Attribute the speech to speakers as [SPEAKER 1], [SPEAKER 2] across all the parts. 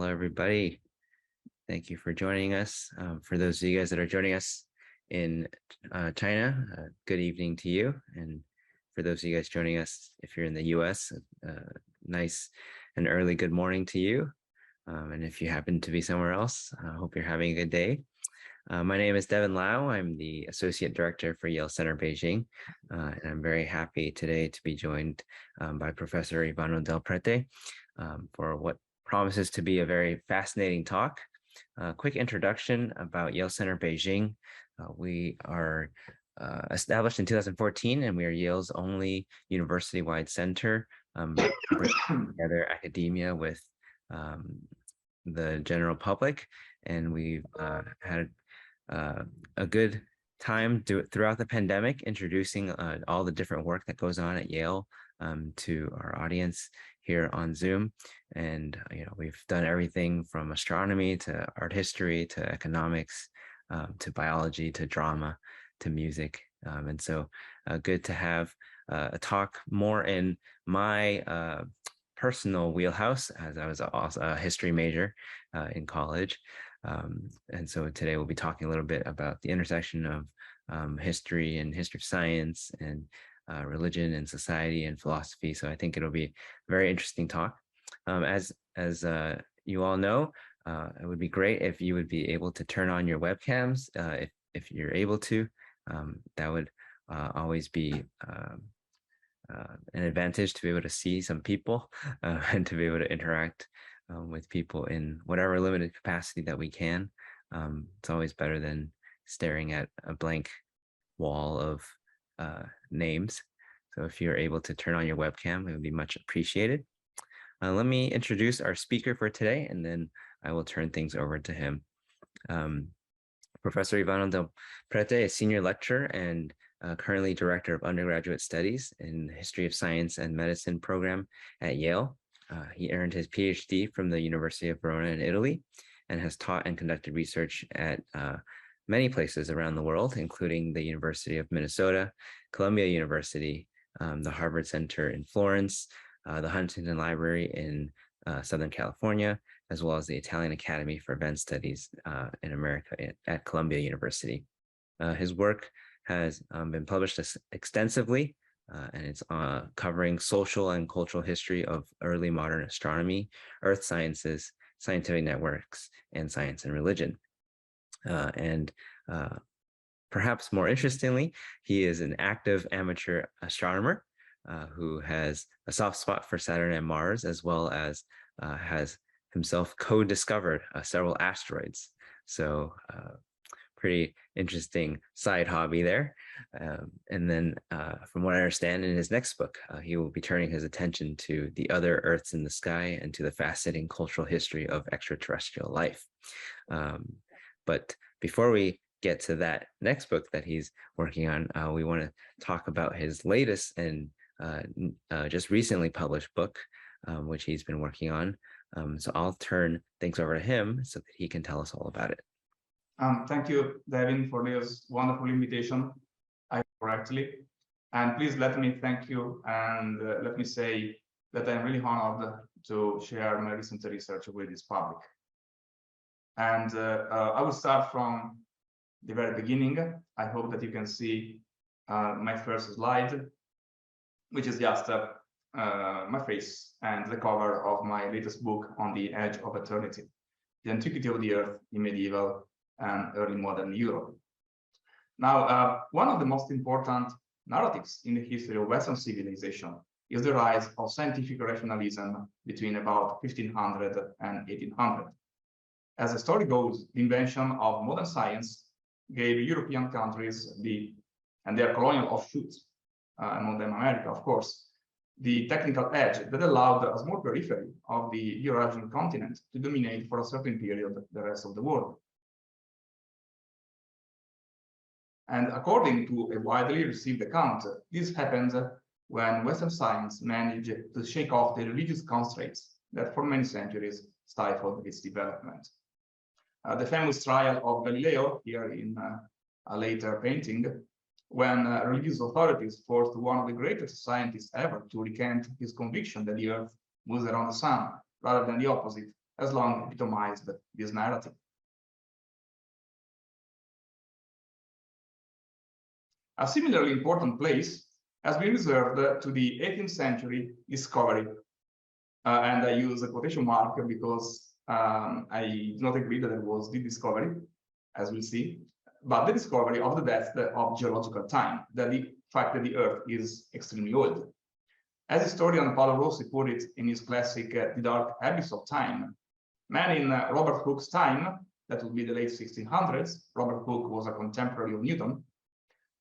[SPEAKER 1] Hello, everybody. Thank you for joining us. For those of you guys that are joining us in China, good evening to you. And for those of you guys joining us, if you're in the US, nice and early good morning to you. And if you happen to be somewhere else, I hope you're having a good day. My name is Devin Lau. I'm the Associate Director for Yale Center Beijing, and I'm very happy today to be joined by Professor Ivano Dal Prete for what promises to be a very fascinating talk. Quick introduction about Yale Center Beijing. We are established in 2014, and we are Yale's only university-wide center bringing together academia with the general public, and we've had a good time throughout the pandemic introducing all the different work that goes on at Yale to our audience here on Zoom. And we've done everything from astronomy to art history to economics to biology to drama to music. And so good to have a talk more in my personal wheelhouse, as I was also a history major in college. And so today we'll be talking a little bit about the intersection of history and history of science and religion and society and philosophy. So I think it'll be a very interesting talk. As you all know, it would be great if you would be able to turn on your webcams if you're able to. That would always be an advantage to be able to see some people and to be able to interact with people in whatever limited capacity that we can. It's always better than staring at a blank wall of names. So if you're able to turn on your webcam, it would be much appreciated. Let me introduce our speaker for today, and then I will turn things over to him. Professor Ivano Dal Prete is senior lecturer and currently director of undergraduate studies in the History of Science and Medicine program at Yale. He earned his PhD from the University of Verona in Italy and has taught and conducted research at many places around the world, including the University of Minnesota, Columbia University, the Harvard Center in Florence, the Huntington Library in Southern California, as well as the Italian Academy for Advanced Studies in America at Columbia University. His work has been published extensively, and it's covering social and cultural history of early modern astronomy, earth sciences, scientific networks, and science and religion. And perhaps more interestingly, he is an active amateur astronomer who has a soft spot for Saturn and Mars, as well as has himself co-discovered several asteroids. So pretty interesting side hobby there. And then from what I understand, in his next book, he will be turning his attention to the other Earths in the sky and to the fascinating cultural history of extraterrestrial life. But before we get to that next book that he's working on, we want to talk about his latest and just recently published book, which he's been working on. So I'll turn things over to him so that he can tell us all about it.
[SPEAKER 2] Thank you, Devin, for this wonderful invitation. I correctly. And please let me thank you and let me say that I'm really honored to share my recent research with this public. And I will start from the very beginning. I hope that you can see my first slide, which is just my face and the cover of my latest book on the edge of eternity, the antiquity of the Earth in medieval and early modern Europe. Now, one of the most important narratives in the history of Western civilization is the rise of scientific rationalism between about 1500 and 1800. As the story goes, the invention of modern science gave European countries and their colonial offshoots, among them America, of course, the technical edge that allowed a small periphery of the Eurasian continent to dominate for a certain period the rest of the world. And according to a widely received account, this happened when Western science managed to shake off the religious constraints that for many centuries stifled its development. The famous trial of Galileo, here in a later painting, when religious authorities forced one of the greatest scientists ever to recant his conviction that the Earth moves around the sun rather than the opposite, has long epitomized this narrative. A similarly important place has been reserved to the 18th century discovery. And I use a quotation mark because I do not agree that it was the discovery, as we'll see, but the discovery of the depth of geological time, that the fact that the Earth is extremely old. As historian Paolo Rossi put it in his classic The Dark Abyss of Time, man in Robert Hooke's time, that would be the late 1600s, Robert Hooke was a contemporary of Newton,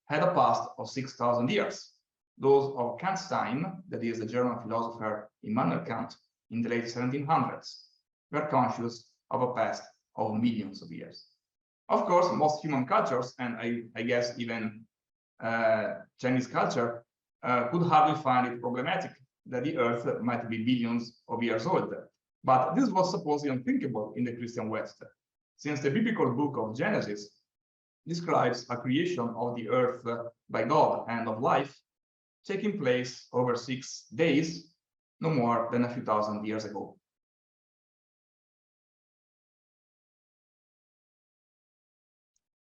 [SPEAKER 2] had a past of 6,000 years. Those of Kant's time, that is the German philosopher Immanuel Kant, in the late 1700s, were conscious of a past of millions of years. Of course, most human cultures, and I guess even Chinese culture, could hardly find it problematic that the Earth might be billions of years old. But this was supposedly unthinkable in the Christian West, since the biblical book of Genesis describes a creation of the Earth by God and of life taking place over 6 days, no more than a few thousand years ago.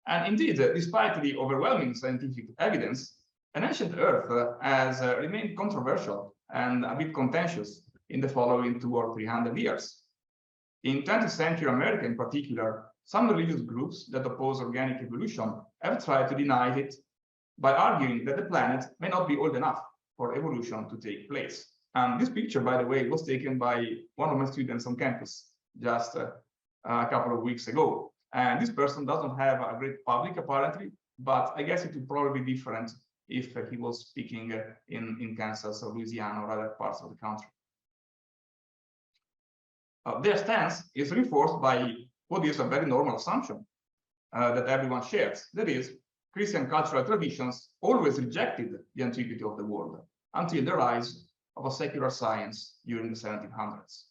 [SPEAKER 2] And indeed, despite the overwhelming scientific evidence, an ancient Earth has remained controversial and a bit contentious in the following 200 or 300 years. In 20th century America in particular, some religious groups that oppose organic evolution have tried to deny it by arguing that the planet may not be old enough for evolution to take place. This picture, by the way, was taken by one of my students on campus just a couple of weeks ago. And this person doesn't have a great public, apparently, but I guess it would probably be different if he was speaking in Kansas or Louisiana or other parts of the country. Their stance is reinforced by what is a very normal assumption that everyone shares. That is, Christian cultural traditions always rejected the antiquity of the world until the rise of a secular science during the 1700s.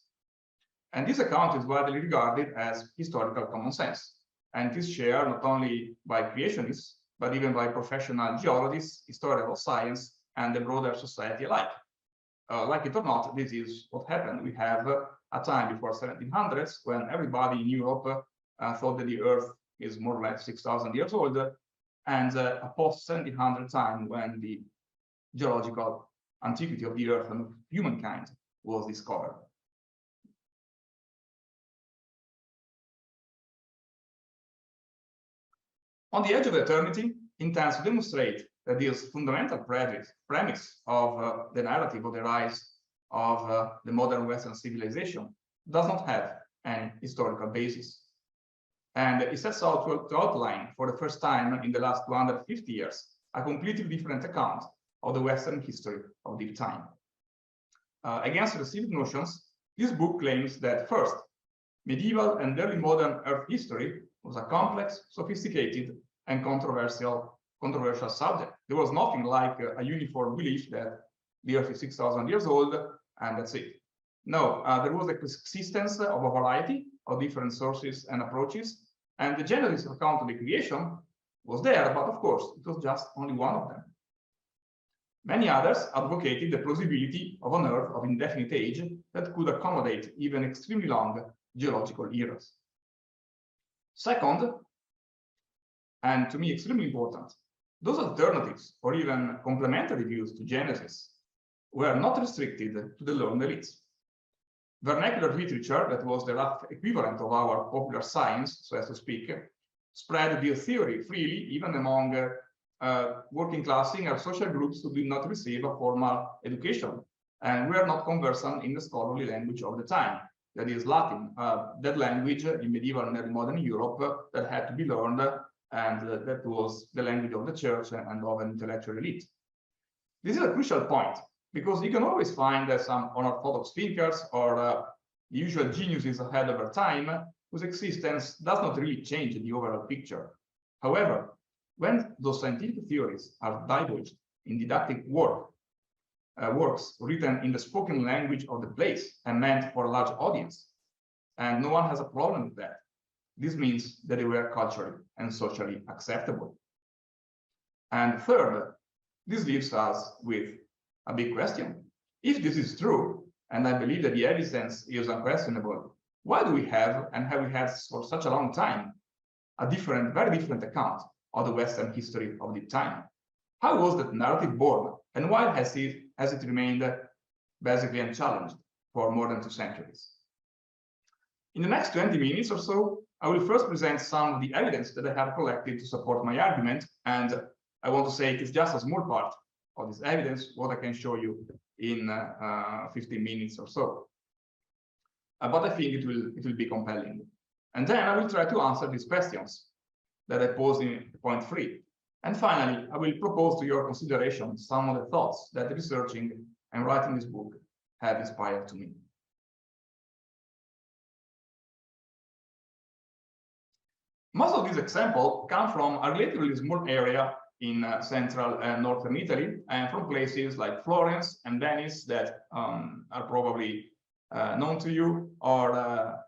[SPEAKER 2] And this account is widely regarded as historical common sense, and it is shared not only by creationists, but even by professional geologists, historians of science, and the broader society alike. Like it or not, this is what happened. We have a time before 1700s when everybody in Europe thought that the Earth is more or less 6,000 years old, and a post-1700 time when the geological antiquity of the Earth and of humankind was discovered. On the Edge of Eternity intends to demonstrate that this fundamental premise of the narrative of the rise of the modern Western civilization does not have any historical basis. And it sets out to outline for the first time in the last 250 years a completely different account of the Western history of deep time. Against received notions, this book claims that first, medieval and early modern Earth history was a complex, sophisticated, and controversial subject. There was nothing like a uniform belief that the Earth is 6,000 years old, and that's it. No, there was the existence of a variety of different sources and approaches, and the Genesis account of the creation was there, but of course, it was just only one of them. Many others advocated the plausibility of an Earth of indefinite age that could accommodate even extremely long geological eras. Second, and to me extremely important, those alternatives or even complementary views to Genesis were not restricted to the learned elites. Vernacular literature, that was the rough equivalent of our popular science, so as to speak, spread the theory freely even among working class or social groups who did not receive a formal education and were not conversant in the scholarly language of the time, that is Latin, that language in medieval and early modern Europe that had to be learned, and that was the language of the church and of an intellectual elite. This is a crucial point, because you can always find some unorthodox thinkers or the usual geniuses ahead of their time whose existence does not really change the overall picture. However, when those scientific theories are divulged in didactic works written in the spoken language of the place and meant for a large audience, and no one has a problem with that, this means that they were culturally and socially acceptable. And third, this leaves us with a big question. If this is true, and I believe that the evidence is unquestionable, why do we have, and have we had for such a long time, a different, very different account of the Western history of the time? How was that narrative born, and why has it remained basically unchallenged for more than 2 centuries? In the next 20 minutes or so, I will first present some of the evidence that I have collected to support my argument, and I want to say it is just a small part of this evidence, what I can show you in 15 minutes or so. But I think it will be compelling. And then I will try to answer these questions that I posed in point 3. And finally, I will propose to your consideration some of the thoughts that researching and writing this book have inspired to me. Most of these examples come from a relatively small area in central and northern Italy, and from places like Florence and Venice that are probably known to you, or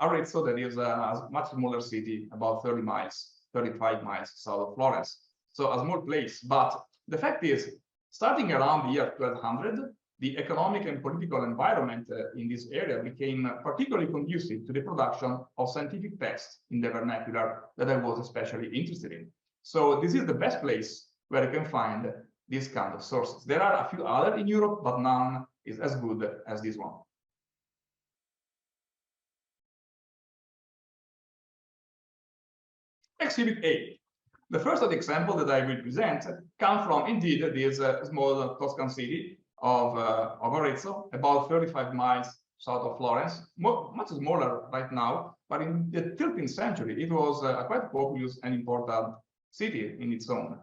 [SPEAKER 2] Arezzo, that is a much smaller city, about 35 miles south of Florence. So a small place, but the fact is, starting around the year 1200, the economic and political environment in this area became particularly conducive to the production of scientific texts in the vernacular that I was especially interested in. So this is the best place where you can find these kind of sources. There are a few other in Europe, but none is as good as this one. Exhibit A. The first of the examples that I will present come from, indeed, this small Toscan city of Arezzo, about 35 miles south of Florence, much smaller right now, but in the 13th century, it was a quite populous and important city in its own.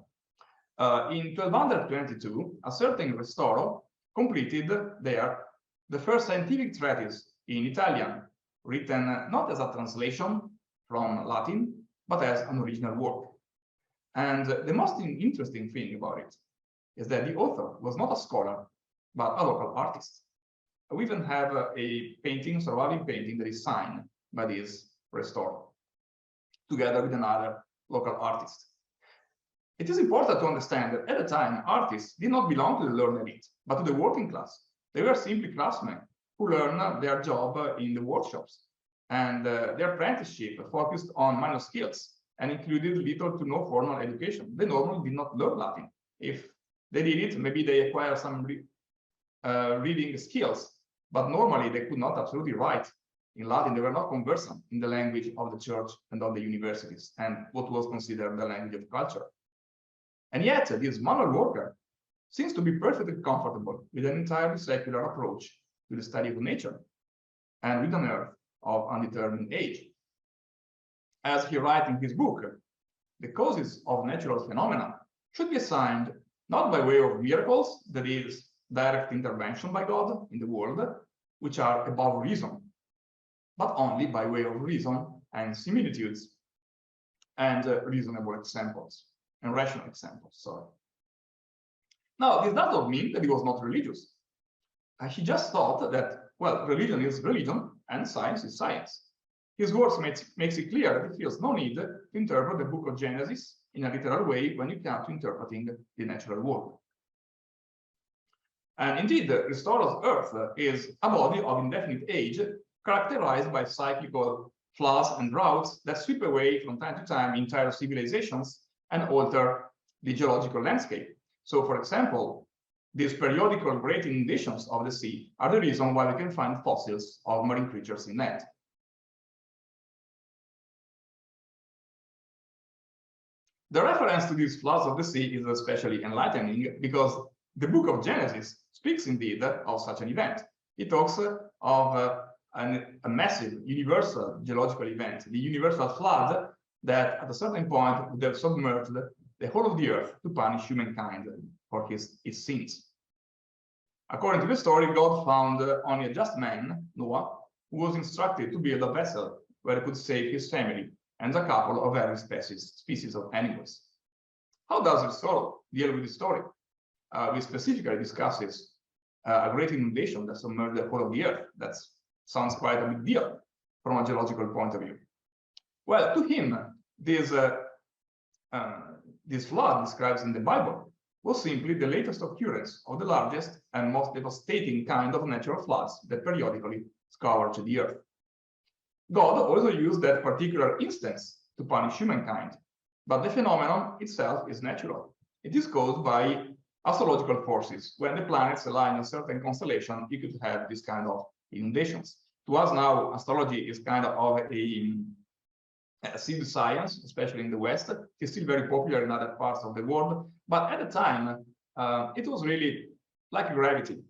[SPEAKER 2] In 1222, a certain Restoro completed there the first scientific treatise in Italian, written not as a translation from Latin, but as an original work. And the most interesting thing about it is that the author was not a scholar, but a local artist. We even have a painting, surviving painting, that is signed by this Restoro, together with another local artist. It is important to understand that at the time, artists did not belong to the learned elite, but to the working class. They were simply craftsmen who learned their job in the workshops, and their apprenticeship focused on minor skills and included little to no formal education. They normally did not learn Latin. If they did it, maybe they acquired some reading skills, but normally they could not absolutely write in Latin. They were not conversant in the language of the church and of the universities, and what was considered the language of culture. And yet, this manual worker seems to be perfectly comfortable with an entirely secular approach to the study of nature and with an earth of undetermined age. As he writes in his book, the causes of natural phenomena should be assigned not by way of miracles, that is, direct intervention by God in the world, which are above reason, but only by way of reason and similitudes and reasonable examples and rational examples. Sorry. Now, this does not mean that he was not religious. He just thought that, well, religion is religion and science is science. His works makes it clear that he feels no need to interpret the book of Genesis in a literal way when it comes to interpreting the natural world. And indeed, Restoro's Earth is a body of indefinite age, characterized by cyclical floods and droughts that sweep away from time to time entire civilizations and alter the geological landscape. So, for example, these periodical great inundations of the sea are the reason why we can find fossils of marine creatures in it. The reference to these floods of the sea is especially enlightening because the book of Genesis speaks indeed of such an event. It talks of a massive universal geological event, the universal flood that at a certain point would have submerged the whole of the earth to punish humankind for its sins. According to the story, God found only a just man, Noah, who was instructed to build a vessel where he could save his family and a couple of every species of animals. How does Aristotle deal with the story? We specifically discusses a great inundation that submerged the whole of the earth. That sounds quite a big deal from a geological point of view. Well, to him, this flood described in the Bible was simply the latest occurrence of the largest and most devastating kind of natural floods that periodically scourge the earth. God also used that particular instance to punish humankind, but the phenomenon itself is natural. It is caused by astrological forces. When the planets align in a certain constellation, you could have this kind of inundations. To us now, astrology is kind of a seed science, especially in the West. It's still very popular in other parts of the world, but at the time, it was really like gravity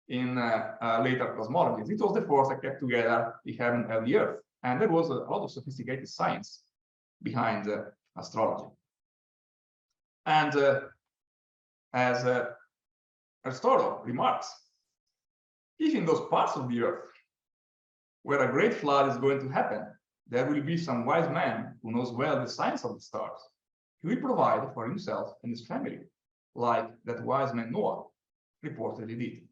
[SPEAKER 2] in later cosmologies. It was the force that kept together the heaven and the earth, and there was a lot of sophisticated science behind astrology. And as Aristotle remarks, if in those parts of the earth where a great flood is going to happen, there will be some wise man who knows well the science of the stars, he will provide for himself and his family, like that wise man Noah reportedly did.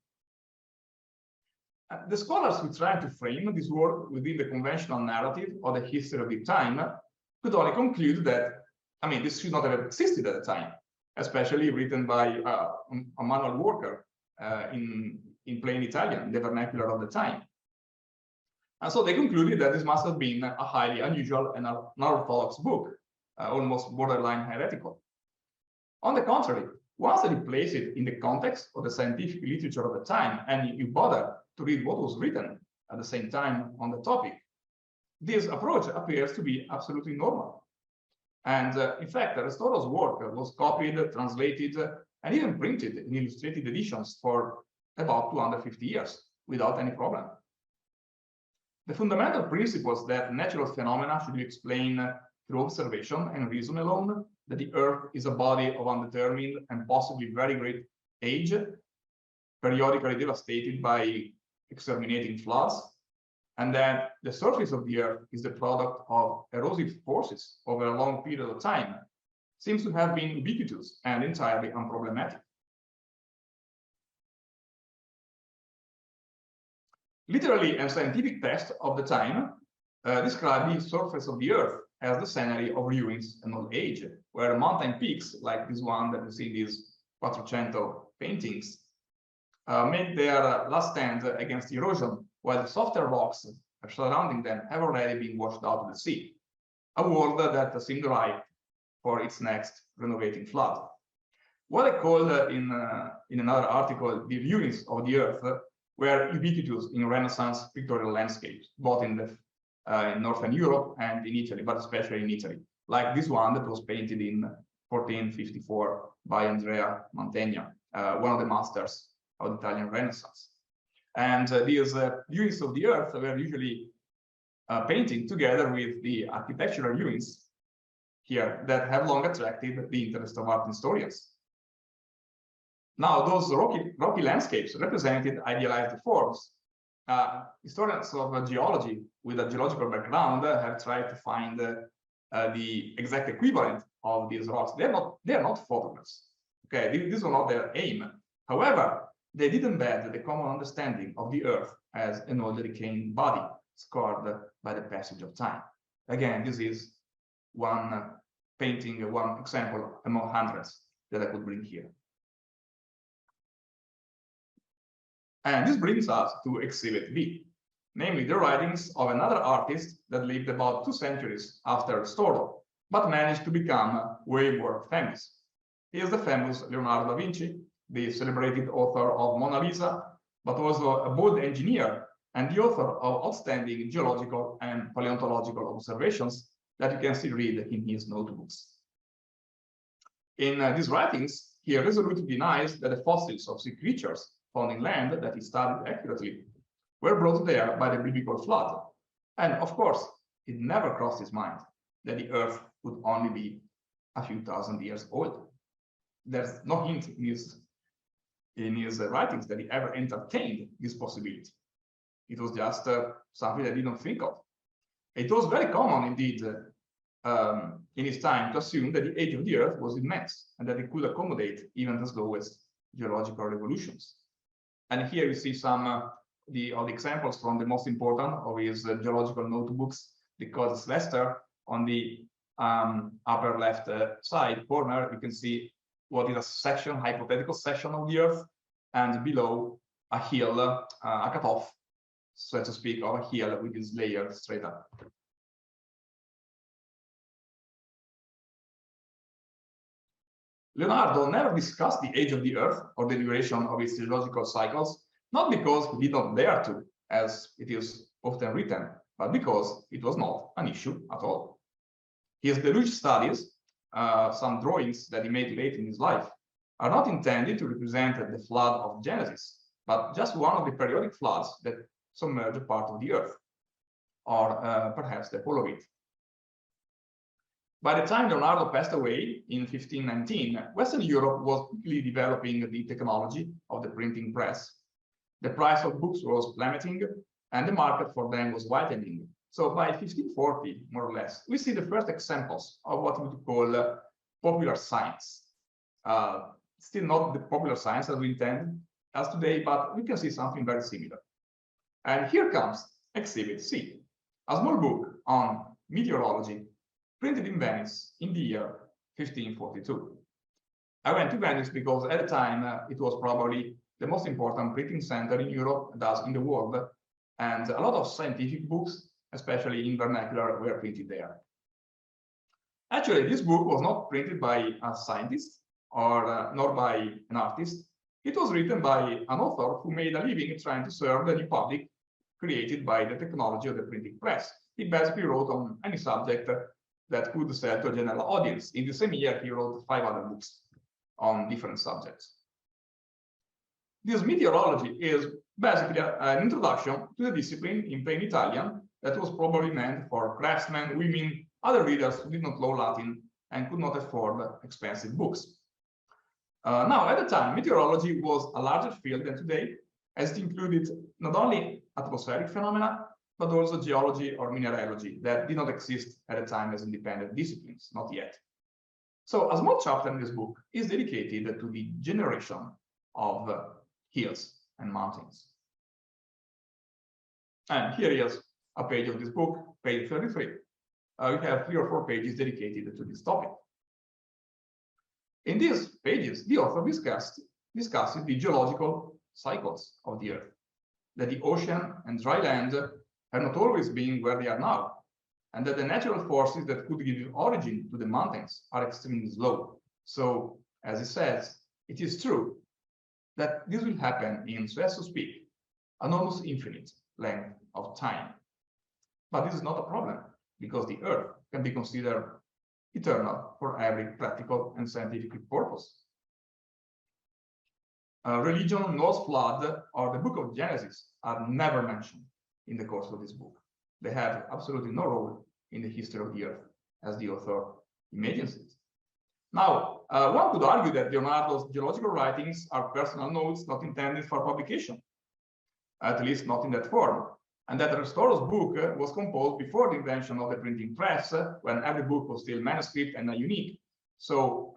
[SPEAKER 2] The scholars who try to frame this work within the conventional narrative of the history of the time could only conclude that, I mean, this should not have existed at the time, especially written by a manual worker in plain Italian, the vernacular of the time. And so they concluded that this must have been a highly unusual and unorthodox book, almost borderline heretical. On the contrary, once you place it in the context of the scientific literature of the time and you bother to read what was written at the same time on the topic, this approach appears to be absolutely normal. And in fact, Aristotle's work was copied, translated, and even printed in illustrated editions for about 250 years without any problem. The fundamental principles that natural phenomena should be explained through observation and reason alone, that the Earth is a body of undetermined and possibly very great age, periodically devastated by exterminating floods, and that the surface of the Earth is the product of erosive forces over a long period of time, seems to have been ubiquitous and entirely unproblematic. Literary and scientific texts of the time describe the surface of the Earth as the scenery of ruins and old age, where mountain peaks, like this one that you see in these Quattrocento paintings, make their last stand against erosion, while the softer rocks surrounding them have already been washed out of the sea, a world that seemed ripe for its next renovating flood. What I called in another article the ruins of the Earth were ubiquitous in Renaissance pictorial landscapes, both in Northern Europe and in Italy, but especially in Italy, like this one that was painted in 1454 by Andrea Mantegna, one of the masters of the Italian Renaissance. And these ruins of the Earth were usually painted together with the architectural ruins here that have long attracted the interest of art historians. Now, those rocky landscapes represented idealized forms. Historians of geology with a geological background have tried to find the exact equivalent of these rocks. They are not photographs. Okay, this was not their aim. However, they did embed the common understanding of the Earth as an old decaying body scarred by the passage of time. Again, this is one painting, one example among hundreds that I could bring here. And this brings us to Exhibit B, namely the writings of another artist that lived about 2 centuries after Aristotle, but managed to become way more famous. He is the famous Leonardo da Vinci, the celebrated author of Mona Lisa, but also a bold engineer and the author of outstanding geological and paleontological observations that you can still read in his notebooks. In these writings, he resolutely denies that the fossils of sea creatures found in land that he studied accurately were brought there by the biblical flood. And of course, it never crossed his mind that the Earth would only be a few thousand years old. There's no hint in his writings that he ever entertained this possibility. It was just something that he didn't think of. It was very common indeed in his time to assume that the age of the Earth was immense and that it could accommodate even the slowest geological revolutions. And here you see some of the examples from the most important of his geological notebooks, the Codex Leicester. On the upper left side corner, you can see what is a section, hypothetical section of the Earth, and below a hill, a cutoff so to speak, of a hill with this layer straight up. Leonardo never discussed the age of the Earth or the duration of its geological cycles, not because he did not dare to, as it is often written, but because it was not an issue at all. His Deluge studies, some drawings that he made late in his life, are not intended to represent the flood of Genesis, but just one of the periodic floods that submerge a part of the Earth, or perhaps the whole of it. By the time Leonardo passed away in 1519, Western Europe was quickly developing the technology of the printing press. The price of books was plummeting, and the market for them was widening. So by 1540, more or less, we see the first examples of what we would call popular science. Still not the popular science as we intend as today, but we can see something very similar. And here comes Exhibit C, a small book on meteorology printed in Venice in the year 1542. I went to Venice because at the time it was probably the most important printing center in Europe, thus in the world, and a lot of scientific books, especially in vernacular, were printed there. Actually, this book was not printed by a scientist or nor by an artist. It was written by an author who made a living trying to serve the new public created by the technology of the printing press. He basically wrote on any subject that could sell to a general audience. In the same year, he wrote 5 other books on different subjects. This meteorology is basically an introduction to the discipline in plain Italian that was probably meant for craftsmen, women, other readers who did not know Latin and could not afford expensive books. Now, at the time, meteorology was a larger field than today, as it included not only atmospheric phenomena, but also geology or mineralogy that did not exist at the time as independent disciplines, not yet. So a small chapter in this book is dedicated to the generation of hills and mountains. And here is a page of this book, page 33. We have 3 or 4 pages dedicated to this topic. In these pages, the author discusses the geological cycles of the Earth, that the ocean and dry land have not always been where they are now, and that the natural forces that could give origin to the mountains are extremely slow. So, as he says, it is true that this will happen in, so as to speak, an almost infinite length of time. But this is not a problem, because the Earth can be considered eternal for every practical and scientific purpose. Religion, Noah's flood, or the book of Genesis are never mentioned in the course of this book. They have absolutely no role in the history of the Earth, as the author imagines it. Now, one could argue that Leonardo's geological writings are personal notes not intended for publication, at least not in that form, and that Aristotle's book was composed before the invention of the printing press, when every book was still manuscript and unique. So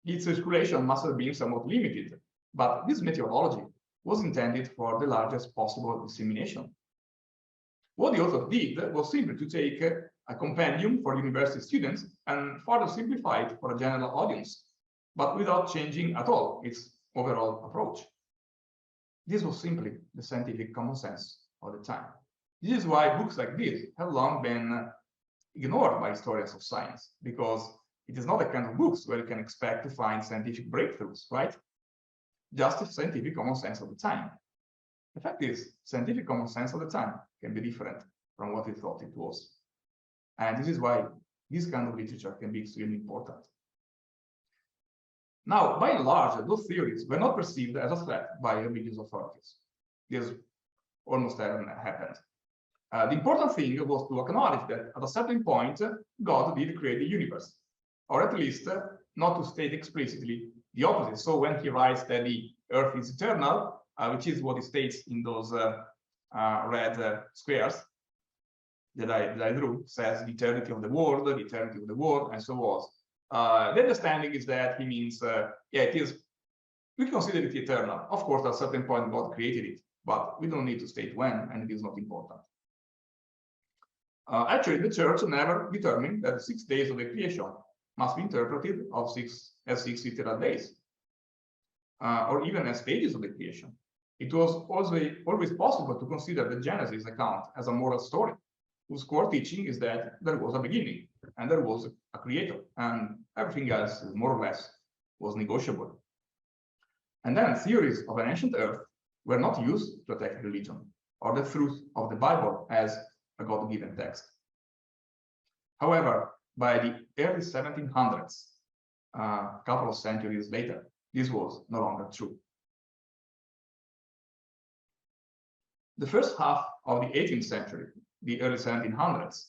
[SPEAKER 2] its circulation must have been somewhat limited, but this methodology was intended for the largest possible dissemination. What the author did was simply to take a compendium for university students and further simplify it for a general audience, but without changing at all its overall approach. This was simply the scientific common sense of the time. This is why books like this have long been ignored by historians of science, because it is not the kind of books where you can expect to find scientific breakthroughs, right? Just the scientific common sense of the time. The fact is, scientific common sense of the time can be different from what we thought it was. And this is why this kind of literature can be extremely important. Now, by and large, those theories were not perceived as a threat by religious authorities. This almost never happened. The important thing was to acknowledge that at a certain point, God did create the universe, or at least not to state explicitly the opposite. So when he writes that the Earth is eternal, which is what he states in those red squares that I drew, says the eternity of the world, and so on. The understanding is that he means, yeah, it is, we consider it eternal. Of course, at a certain point, God created it, but we don't need to state when, and it is not important. Actually, the church never determined that the 6 days of the creation must be interpreted as 6 literal days. or even as stages of the creation. It was always possible to consider the Genesis account as a moral story, whose core teaching is that there was a beginning and there was a creator, and everything else, more or less, was negotiable. And then theories of an ancient earth were not used to attack religion or the truth of the Bible as a God-given text. However, by the early 1700s, a couple of centuries later, this was no longer true. The first half of the 18th century, the early 1700s,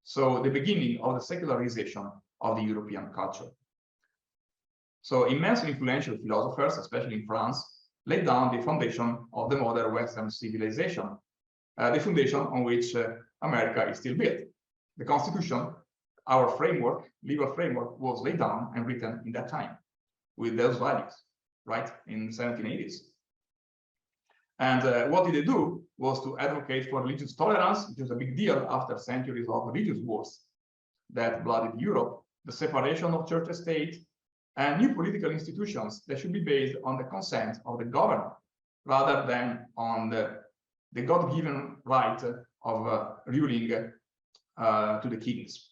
[SPEAKER 2] saw the beginning of the secularization of the European culture. So immensely influential philosophers, especially in France, laid down the foundation of the modern Western civilization, the foundation on which America is still built. The Constitution, our framework, legal framework, was laid down and written in that time with those values, right, in the 1780s. And what did they do was to advocate for religious tolerance, which was a big deal after centuries of religious wars that blooded Europe, the separation of church and state, and new political institutions that should be based on the consent of the governor rather than on the God-given right of ruling to the kings,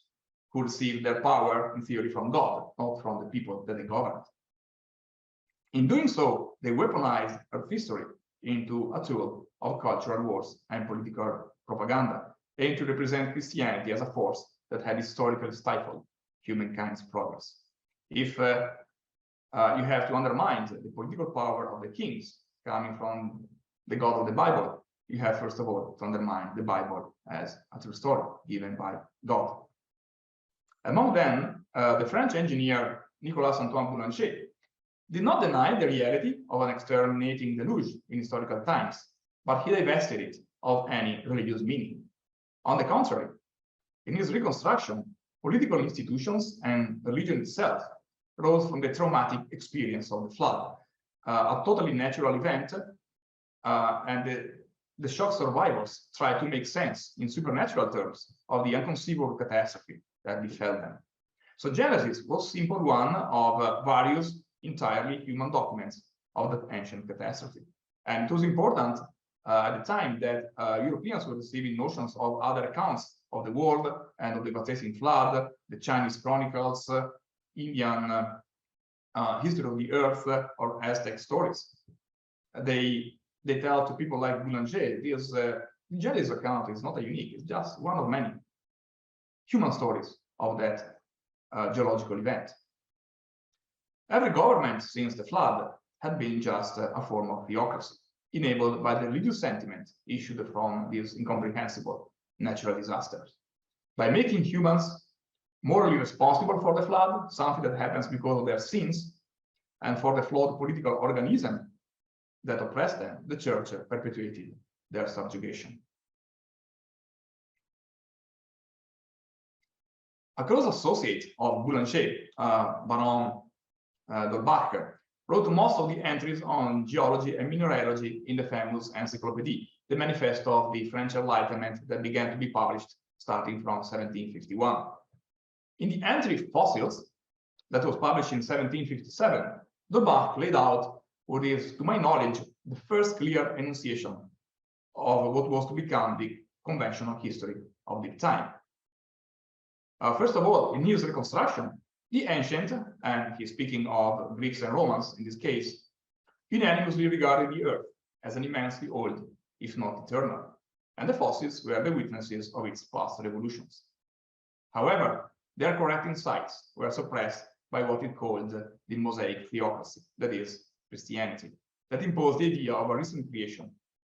[SPEAKER 2] who received their power in theory from God, not from the people that they governed. In doing so, they weaponized Earth history into a tool of cultural wars and political propaganda, aimed to represent Christianity as a force that had historically stifled humankind's progress. If you have to undermine the political power of the kings coming from the God of the Bible, you have first of all to undermine the Bible as a true story given by God. Among them, the French engineer Nicolas-Antoine Boulanger did not deny the reality of an exterminating deluge in historical times, but he divested it of any religious meaning. On the contrary, in his reconstruction, political institutions and religion itself rose from the traumatic experience of the flood, a totally natural event, and the shock survivors tried to make sense in supernatural terms of the inconceivable catastrophe that befell them. So Genesis was simply one of various entirely human documents of the ancient catastrophe. And it was important at the time that Europeans were receiving notions of other accounts of the world and of the devastating flood, the Chinese chronicles, Indian history of the earth, or Aztec stories. They tell to people like Boulanger, this Genesis account is not a unique, it's just one of many human stories of that geological event. Every government since the flood had been just a form of theocracy, enabled by the religious sentiment issued from these incomprehensible natural disasters. By making humans morally responsible for the flood, something that happens because of their sins, and for the flawed political organism that oppressed them, the church perpetuated their subjugation. A close associate of Boulanger, Baron D'Holbach, wrote most of the entries on geology and mineralogy in the famous Encyclopédie, the manifesto of the French Enlightenment that began to be published starting from 1751. In the entry Fossils, that was published in 1757, D'Holbach laid out what is, to my knowledge, the first clear enunciation of what was to become the conventional history of the time. First of all, in his reconstruction, the ancient, and he's speaking of Greeks and Romans in this case, unanimously regarded the earth as an immensely old, if not eternal, and the fossils were the witnesses of its past revolutions. However, their correct insights were suppressed by what it called the Mosaic theocracy, that is, Christianity, that imposed the idea of a recent creation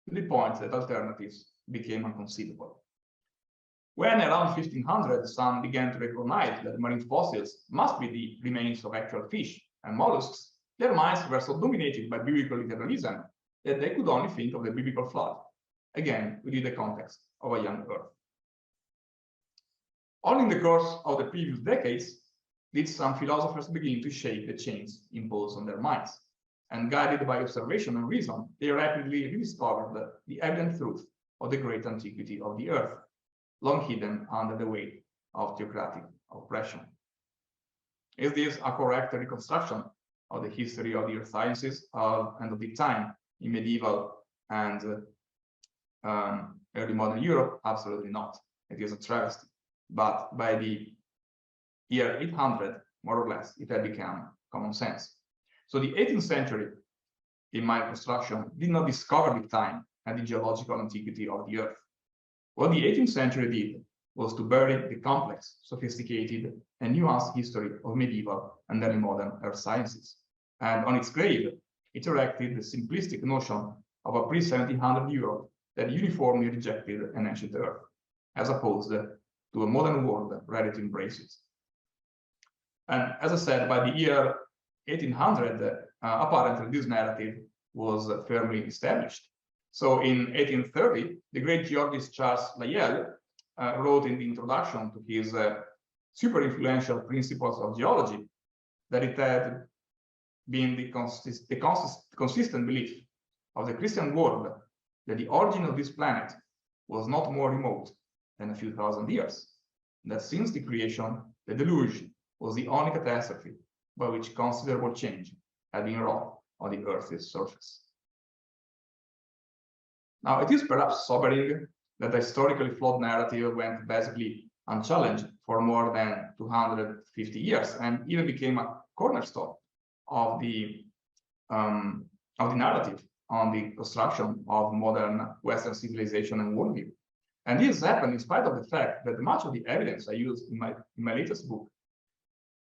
[SPEAKER 2] to the point that alternatives became inconceivable. When around 1500, some began to recognize that marine fossils must be the remains of actual fish and mollusks, their minds were so dominated by biblical literalism that they could only think of the biblical flood, again within the context of a young earth. Only in the course of the previous decades did some philosophers begin to shake the chains imposed on their minds, and guided by observation and reason, they rapidly rediscovered the evident truth of the great antiquity of the earth, long hidden under the weight of theocratic oppression. Is this a correct reconstruction of the history of the earth sciences and of the time in medieval and early modern Europe? Absolutely not. It is a travesty. But by the year 800, more or less, it had become common sense. So the 18th century, in my construction, did not discover the time and the geological antiquity of the Earth. What the 18th century did was to bury the complex, sophisticated, and nuanced history of medieval and early modern Earth sciences. And on its grave, it erected the simplistic notion of a pre-1700 Europe that uniformly rejected an ancient Earth, as opposed to a modern world ready to embrace it. And as I said, by the year 1800, apparently this narrative was firmly established. So in 1830, the great geologist Charles Lyell wrote in the introduction to his super influential Principles of Geology that it had been the consistent belief of the Christian world that the origin of this planet was not more remote than a few thousand years, that since the creation, the deluge was the only catastrophe by which considerable change had been wrought on the Earth's surface. Now, it is perhaps sobering that the historically flawed narrative went basically unchallenged for more than 250 years and even became a cornerstone of the narrative on the construction of modern Western civilization and worldview. And this happened in spite of the fact that much of the evidence I used in my latest book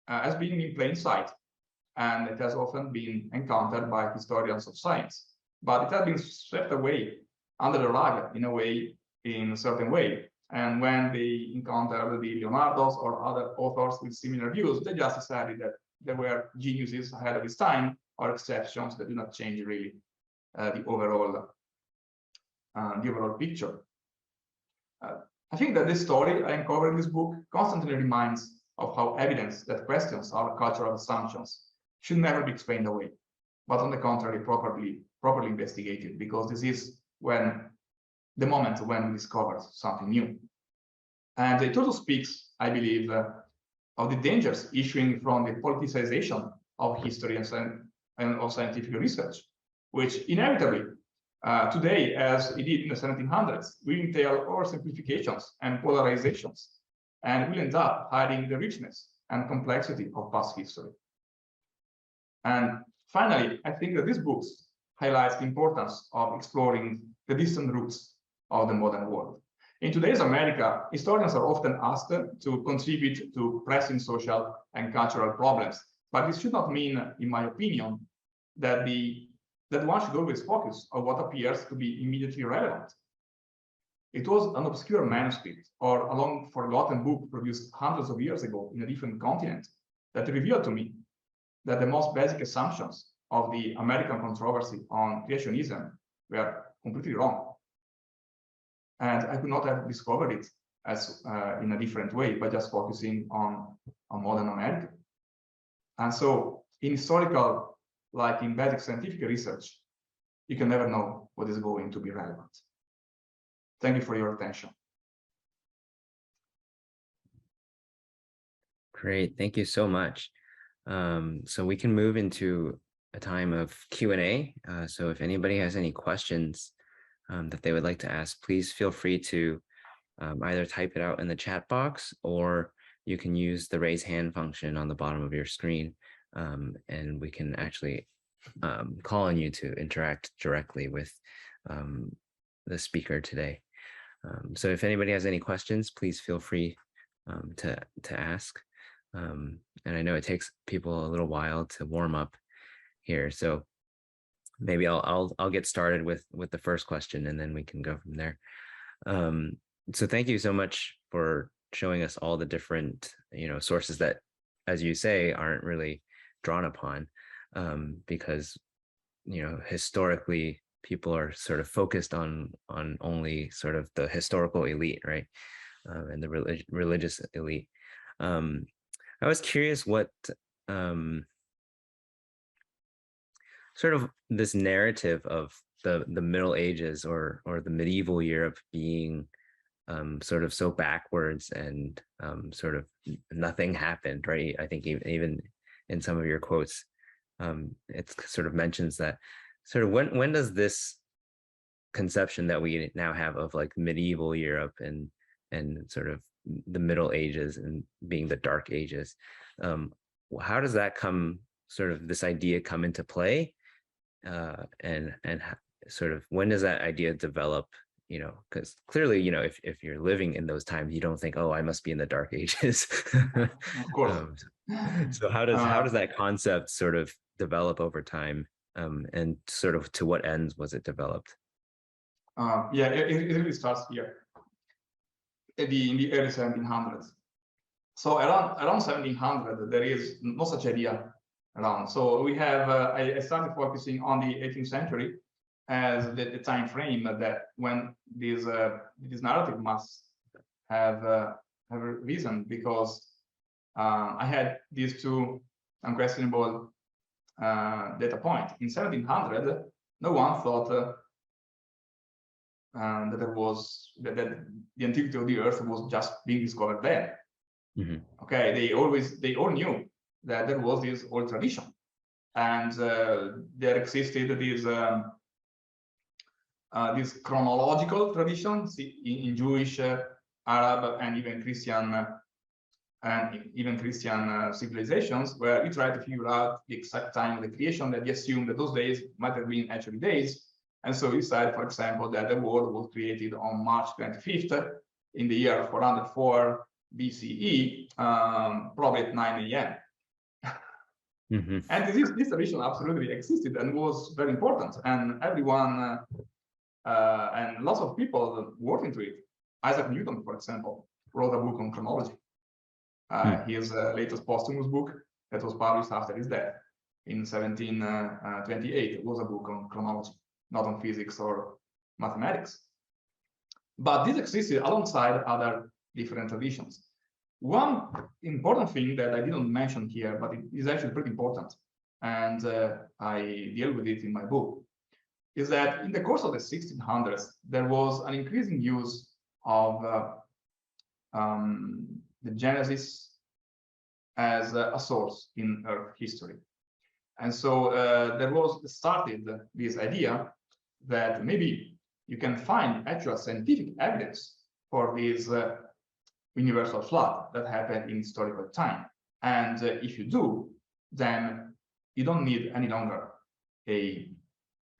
[SPEAKER 2] has been in plain sight, and it has often been encountered by historians of science, but it has been swept away under the rug in a certain way. And when they encountered the Leonardos or other authors with similar views, they just decided that there were geniuses ahead of its time or exceptions that do not change really the overall picture. I think that this story I uncover in this book constantly reminds of how evidence that questions our cultural assumptions should never be explained away, but on the contrary, properly investigated, because this is the moment when we discover something new. And it also speaks, I believe, of the dangers issuing from the politicization of history and of scientific research, which inevitably today, as it did in the 1700s, will entail oversimplifications and polarizations, and will end up hiding the richness and complexity of past history. And finally, I think that this book highlights the importance of exploring the distant roots of the modern world. In today's America, historians are often asked to contribute to pressing social and cultural problems, but this should not mean, in my opinion, that one should always focus on what appears to be immediately relevant. It was an obscure manuscript or a long forgotten book produced hundreds of years ago in a different continent that revealed to me that the most basic assumptions of the American controversy on creationism were completely wrong. And I could not have discovered it as in a different way by just focusing on modern America. And so in historical, like in basic scientific research, you can never know what is going to be relevant. Thank you for your attention.
[SPEAKER 1] Great, thank you so much. So we can move into a time of Q&A. So if anybody has any questions that they would like to ask, please feel free to either type it out in the chat box, or you can use the raise hand function on the bottom of your screen, and we can actually call on you to interact directly with the speaker today. So if anybody has any questions, please feel free to ask. And I know it takes people a little while to warm up here, so maybe I'll get started with the first question, and then we can go from there. So thank you so much for showing us all the different sources that, as you say, aren't really drawn upon, because historically people are sort of focused on only sort of the historical elite, right? And the religious elite. I was curious what sort of this narrative of the Middle Ages or the medieval Europe being sort of so backwards and sort of nothing happened, right? I think even in some of your quotes, it sort of mentions that sort of when does this conception that we now have of like medieval Europe and sort of the Middle Ages and being the Dark Ages, how does that come, sort of this idea come into play, and sort of when does that idea develop? You know, because clearly, you know, if you're living in those times, you don't think, oh, I must be in the Dark Ages.
[SPEAKER 2] Of course.
[SPEAKER 1] So how does that concept sort of develop over time, and sort of to what ends was it developed?
[SPEAKER 2] Yeah, it really starts here in the early 1700s. So around 1700, there is no such idea around. So we have I started focusing on the 18th century as the time frame that when this narrative must have arisen, because I had these two unquestionable data points. In 1700, no one thought that there was that the antiquity of the Earth was just being discovered there.
[SPEAKER 1] Mm-hmm.
[SPEAKER 2] Okay, they all knew that there was this old tradition, and there existed this chronological tradition in Jewish, Arab, and even Christian civilizations, where you try to figure out the exact time of the creation, that you assume that those days might have been actually days. And so you decide, for example, that the world was created on March 25th in the year 404 BCE, probably at 9 a.m. Mm-hmm. And this tradition absolutely existed and was very important. And everyone and lots of people worked into it. Isaac Newton, for example, wrote a book on chronology. His latest posthumous book that was published after his death in 1728 was a book on chronology, not on physics or mathematics. But this existed alongside other different traditions. One important thing that I didn't mention here, but it is actually pretty important, and I deal with it in my book, is that in the course of the 1600s, there was an increasing use of the Genesis as a source in Earth history. And so there was started this idea that maybe you can find actual scientific evidence for this universal flood that happened in historical time. And if you do, then you don't need any longer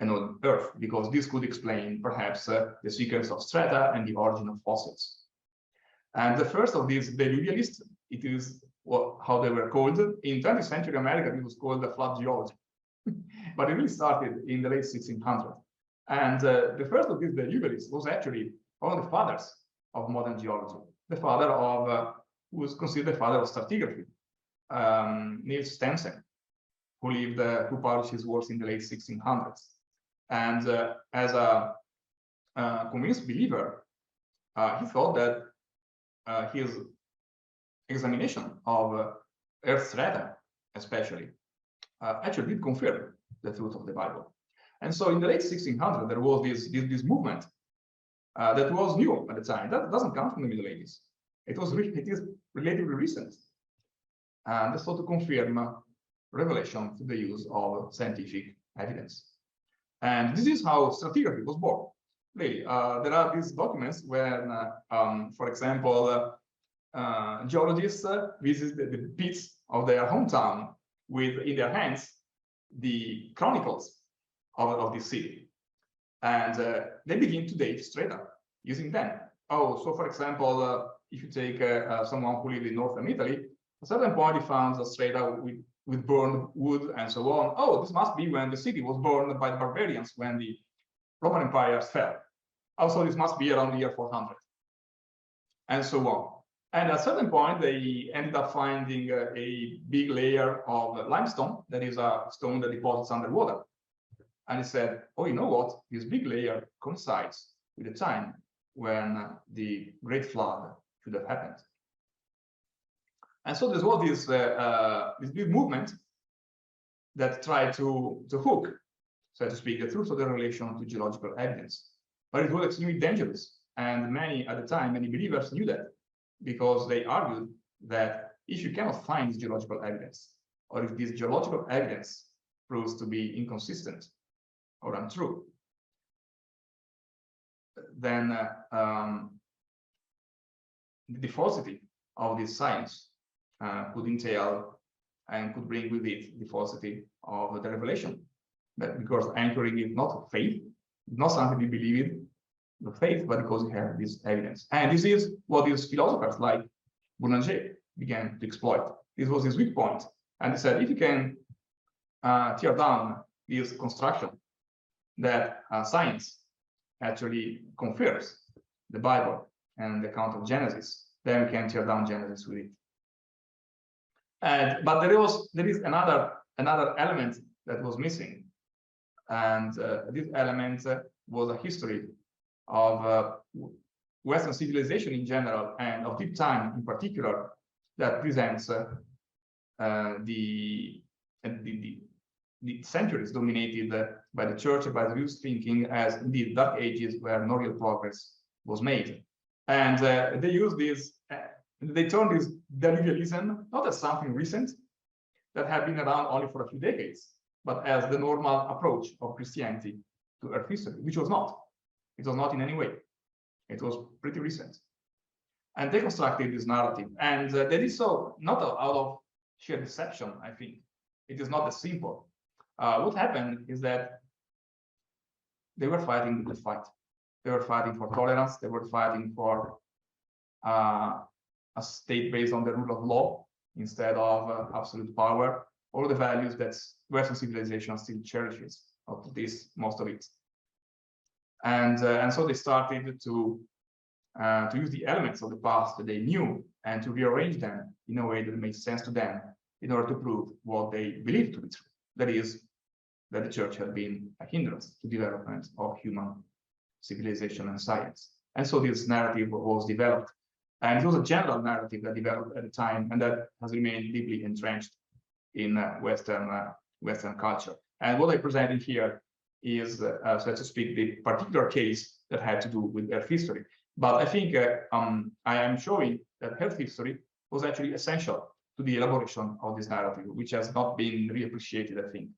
[SPEAKER 2] an old Earth, because this could explain perhaps the sequence of strata and the origin of fossils. And the first of these diluvialists, it is how they were called. In 20th century America, it was called the flood geology. But it really started in the late 1600s. And the first of these diluvialists was actually one of the fathers of modern geology, the father of, who was considered the father of stratigraphy, Niels Stensen, who published his works in the late 1600s. And as a convinced believer, he thought that his examination of Earth strata, especially, actually did confirm the truth of the Bible. And so in the late 1600s, there was this movement that was new at the time. That doesn't come from the Middle Ages. It is relatively recent. And that's to confirm revelation through the use of scientific evidence. And this is how stratigraphy was born. Really, there are these documents when, for example, geologists visit the pits of their hometown with in their hands the chronicles of the city, and they begin to date strata using them. Oh, so for example, if you take someone who lived in northern Italy, at a certain point he found a strata with burned wood and so on. Oh, this must be when the city was burned by the barbarians when the Roman Empire fell. Also, this must be around the year 400, and so on. And at a certain point, they ended up finding a big layer of limestone, that is a stone that deposits underwater. And he said, oh, you know what? This big layer coincides with the time when the Great Flood should have happened. And so there was this big movement that tried to hook, so to speak, the truth of the relation to geological evidence. But it was extremely dangerous. And many at the time, many believers knew that, because they argued that if you cannot find this geological evidence, or if this geological evidence proves to be inconsistent or untrue, then the falsity of this science could entail and could bring with it the falsity of the revelation. But because anchoring is not faith, it's not something we believe in, the faith, but because we have this evidence. And this is what these philosophers like Boulanger began to exploit. This was his weak point. And they said, if you can tear down this construction that science actually confirms the Bible and the account of Genesis, then we can tear down Genesis with it. But there is another element that was missing, and this element was a history of Western civilization in general and of deep time in particular that presents the centuries dominated by the church and by the religious thinking as indeed dark ages where no real progress was made. And they use this, they turn this delirialism not as something recent that had been around only for a few decades, but as the normal approach of Christianity to Earth history, which was not. It was not in any way. It was pretty recent. And they constructed this narrative. And they did so not out of sheer deception, I think. It is not that simple. What happened is that they were fighting the fight. They were fighting for tolerance. They were fighting for a state based on the rule of law instead of absolute power. All the values that Western civilization still cherishes, up to this, most of it. And so they started to use the elements of the past that they knew and to rearrange them in a way that made sense to them in order to prove what they believed to be true. That is, that the church had been a hindrance to development of human civilization and science. And so this narrative was developed. And it was a general narrative that developed at the time and that has remained deeply entrenched in Western culture. And what I presented here is, so to speak, the particular case that had to do with Earth history. But I think I am showing that Earth history was actually essential to the elaboration of this narrative, which has not been really appreciated, I think,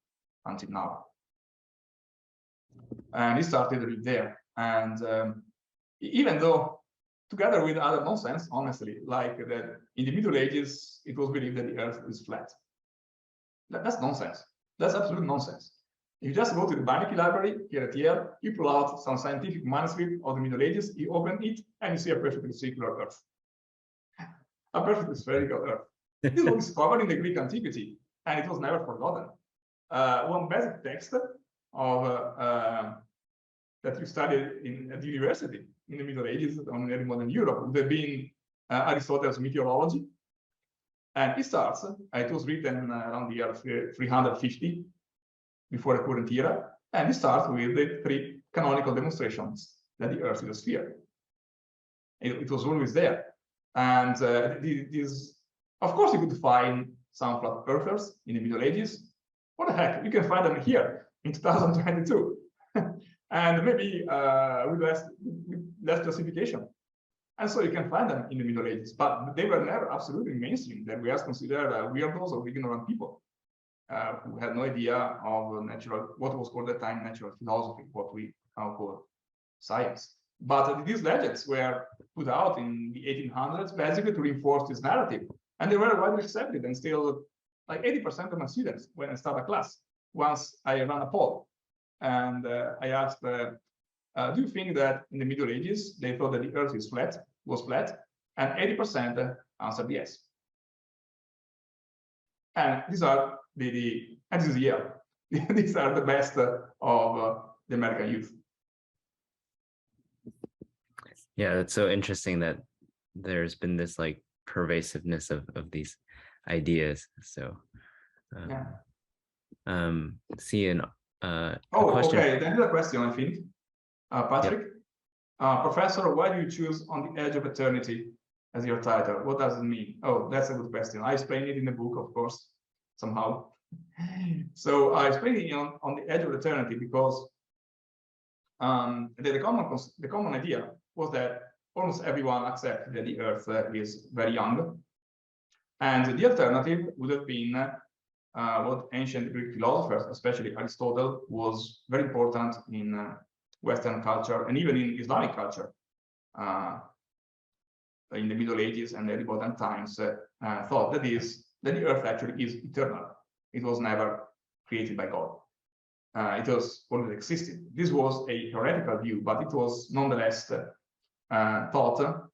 [SPEAKER 2] until now. And it started right there. And even though, together with other nonsense, honestly, like that in the Middle Ages, it was believed that the Earth is flat. That's nonsense. That's absolute nonsense. You just go to the Barnacle Library here at Yale, you pull out some scientific manuscript of the Middle Ages, you open it, and you see a perfectly circular Earth. A perfectly spherical Earth. This was discovered in the Greek antiquity, and it was never forgotten. One basic text of that you studied at the university in the Middle Ages on early modern Europe would have been Aristotle's Meteorology. And it starts, it was written around the year 350 before the current era, and it starts with the three canonical demonstrations that the Earth is a sphere. It was always there. And of course, you could find some flat earthers in the Middle Ages. What the heck? You can find them here in 2022. And maybe with less classification. And so you can find them in the Middle Ages, but they were never absolutely mainstream. That we are considered weirdos or ignorant people who had no idea of what was called at the time natural philosophy, what we now call science. But these legends were put out in the 1800s basically to reinforce this narrative, and they were widely accepted. And still, like 80% of my students, when I start a class, once I run a poll, and I asked, do you think that in the Middle Ages they thought that the Earth was flat? And 80% answered yes. And these are and this is Yale. These are the best of the American youth.
[SPEAKER 1] Yeah, it's so interesting that there's been this like pervasiveness of these ideas. So see an question.
[SPEAKER 2] Okay, then the question, I think. Patrick, Professor, why do you choose On the Edge of Eternity as your title? What does it mean? Oh, that's a good question. I explained it in the book, of course, somehow. So I explained it on the Edge of Eternity because the common idea was that almost everyone accepted that the Earth is very young. And the alternative would have been what ancient Greek philosophers, especially Aristotle, was very important in Western culture and even in Islamic culture in the Middle Ages and early modern times, thought that the Earth actually is eternal. It was never created by God. It was always existed. This was a theoretical view, but it was nonetheless thought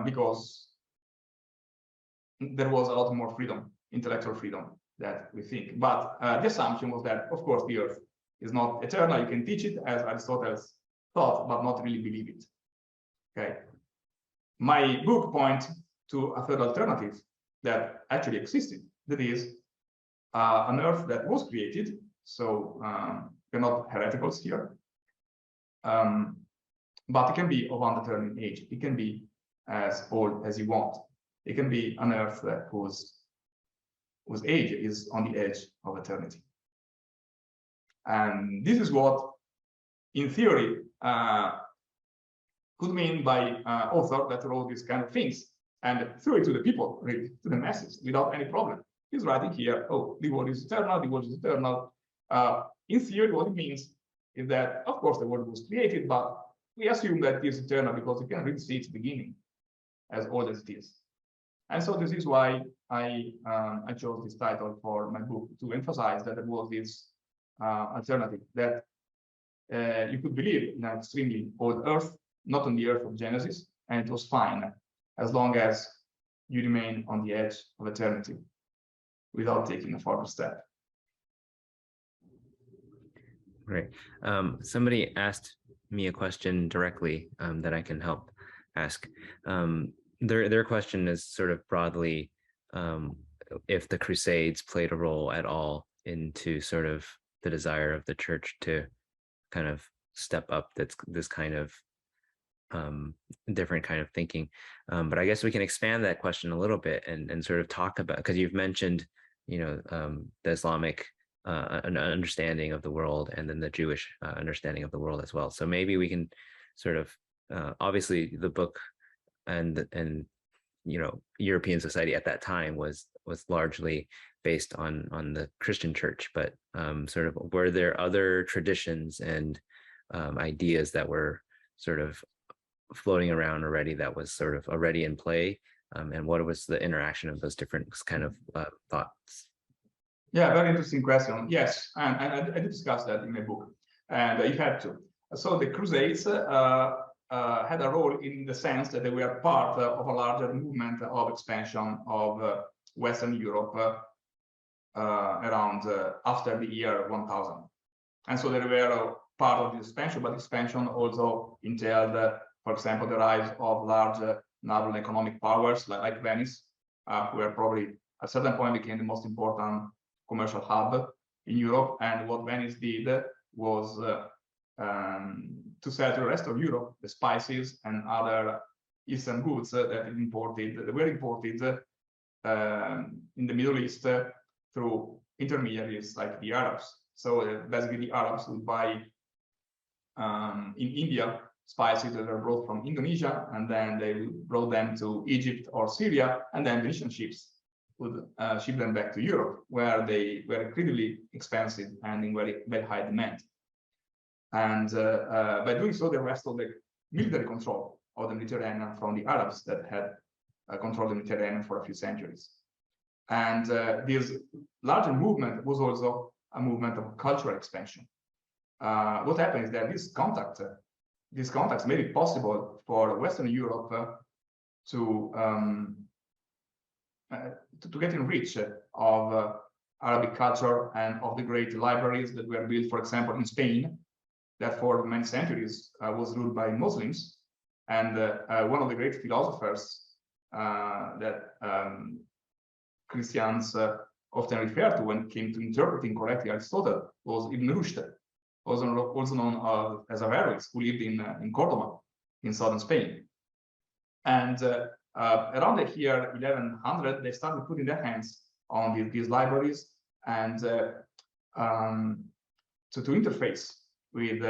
[SPEAKER 2] because there was a lot more freedom, intellectual freedom that we think. But the assumption was that, of course, the Earth is not eternal. You can teach it as Aristotle thought, but not really believe it. Okay. My book points to a third alternative that actually existed. That is an Earth that was created. So we're not hereticals here. But it can be of undetermined age. It can be as old as you want. It can be an Earth whose age is on the edge of eternity. And this is what, in theory, could mean by author that wrote these kind of things and threw it to the people, really, to the masses, without any problem. He's writing here, oh, the world is eternal, the world is eternal. In theory, what it means is that, of course, the world was created, but we assume that it is eternal because you can really see its beginning, as old as it is. And so this is why I chose this title for my book, to emphasize that there was this alternative, that you could believe in an extremely old Earth, not on the Earth of Genesis, and it was fine as long as you remain on the edge of eternity without taking a further step.
[SPEAKER 1] Right. Somebody asked me a question directly that I can help ask. Their question is sort of broadly if the Crusades played a role at all into sort of the desire of the church to kind of step up this kind of different kind of thinking. But I guess we can expand that question a little bit and sort of talk about, because you've mentioned, the Islamic an understanding of the world and then the Jewish understanding of the world as well. So maybe we can sort of obviously the book and European society at that time was largely based on the Christian church, but sort of were there other traditions and ideas that were sort of floating around already, that was sort of already in play, and what was the interaction of those different kind of thoughts?
[SPEAKER 2] Yeah, very interesting question. Yes, and I did discuss that in my book, and you had to. So the Crusades had a role in the sense that they were part of a larger movement of expansion of Western Europe around after the year 1000. And so they were part of the expansion, but expansion also entailed, for example, the rise of large naval and economic powers like Venice, who were probably at a certain point became the most important commercial hub in Europe. And what Venice did was to sell to the rest of Europe the spices and other Eastern goods that were imported in the Middle East through intermediaries like the Arabs. So basically the Arabs would buy in India spices that were brought from Indonesia, and then they brought them to Egypt or Syria, and then Venetian ships would ship them back to Europe, where they were incredibly expensive and in very, very high demand. And by doing so, they wrestled the military control of the Mediterranean from the Arabs that had controlled the Mediterranean for a few centuries. And this larger movement was also a movement of cultural expansion. What happened is that these contacts made it possible for Western Europe to get enriched of Arabic culture and of the great libraries that were built, for example, in Spain, that for many centuries was ruled by Muslims. And one of the great philosophers that Christians often refer to when it came to interpreting correctly Aristotle was Ibn Rushd, also known as Averroes, who lived in Cordoba, in southern Spain. And around the year 1100, they started putting their hands on these libraries and to interface with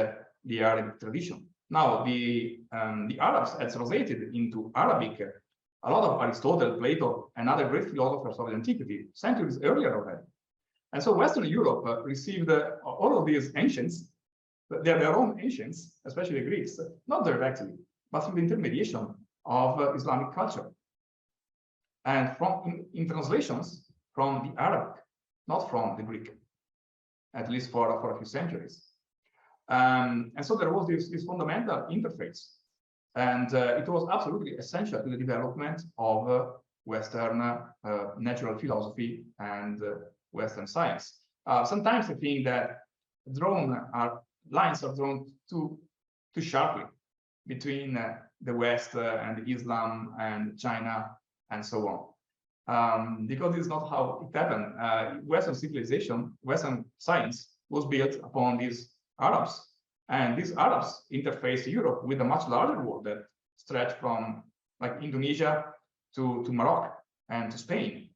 [SPEAKER 2] the Arabic tradition. Now, the Arabs had translated into Arabic a lot of Aristotle, Plato, and other great philosophers of the antiquity, centuries earlier already. And so Western Europe received all of these ancients, their own ancients, especially the Greeks, not directly, but through the intermediation of Islamic culture. And in translations from the Arabic, not from the Greek, at least for a few centuries. And so there was this fundamental interface. And it was absolutely essential to the development of Western natural philosophy and Western science. Sometimes I think that lines are drawn too sharply between the West and Islam and China and so on. Because it's not how it happened. Western civilization, Western science was built upon these Arabs. And these Arabs interfaced Europe with a much larger world that stretched from like Indonesia to Morocco and to Spain.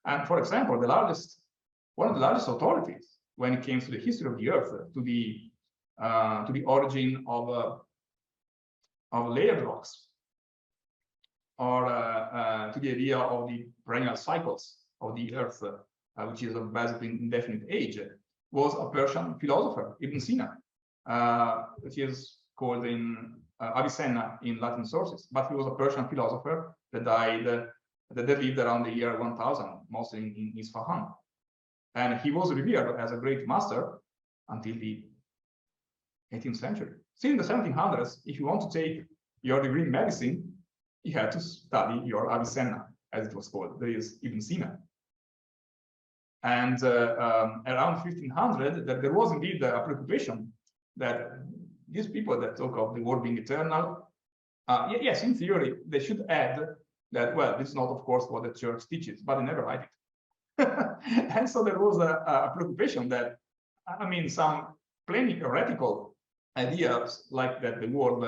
[SPEAKER 2] And for example, one of the largest authorities when it came to the history of the Earth, to the origin of layered rocks, or to the idea of the perennial cycles of the Earth, which is a basically indefinite age, was a Persian philosopher, Ibn Sina, which is called in Avicenna in Latin sources. But he was a Persian philosopher that lived around the year 1000, mostly in Isfahan. And he was revered as a great master until the 18th century. Still in the 1700s, if you want to take your degree in medicine, you had to study your Avicenna, as it was called. There is Ibn Sina. And around 1500, there was indeed a preoccupation that these people that talk of the world being eternal, yes, in theory, they should add that, well, this is not, of course, what the church teaches, but they never write it. And so there was a preoccupation that, I mean, some plainly heretical ideas like that the world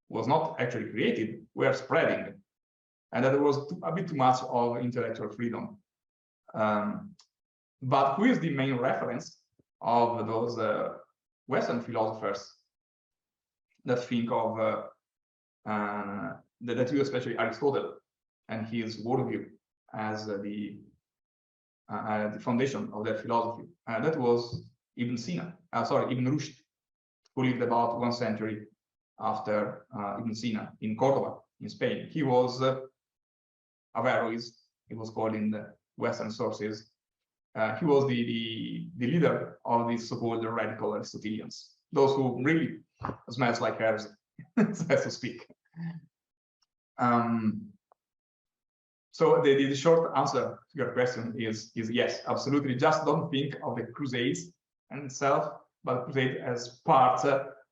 [SPEAKER 2] was not actually created were spreading, and that there was a bit too much of intellectual freedom. But who is the main reference of those Western philosophers that think of that use especially Aristotle and his worldview as the foundation of their philosophy? That was Ibn Rushd, who lived about 1 century after Ibn Sina in Cordoba, in Spain. He was Averroist, he was called in the Western sources. He was the leader of these so-called radical Aristotelians, those who really smells like heresy, so to speak. So the short answer to your question is yes, absolutely. Just don't think of the Crusades and itself, but Crusade as part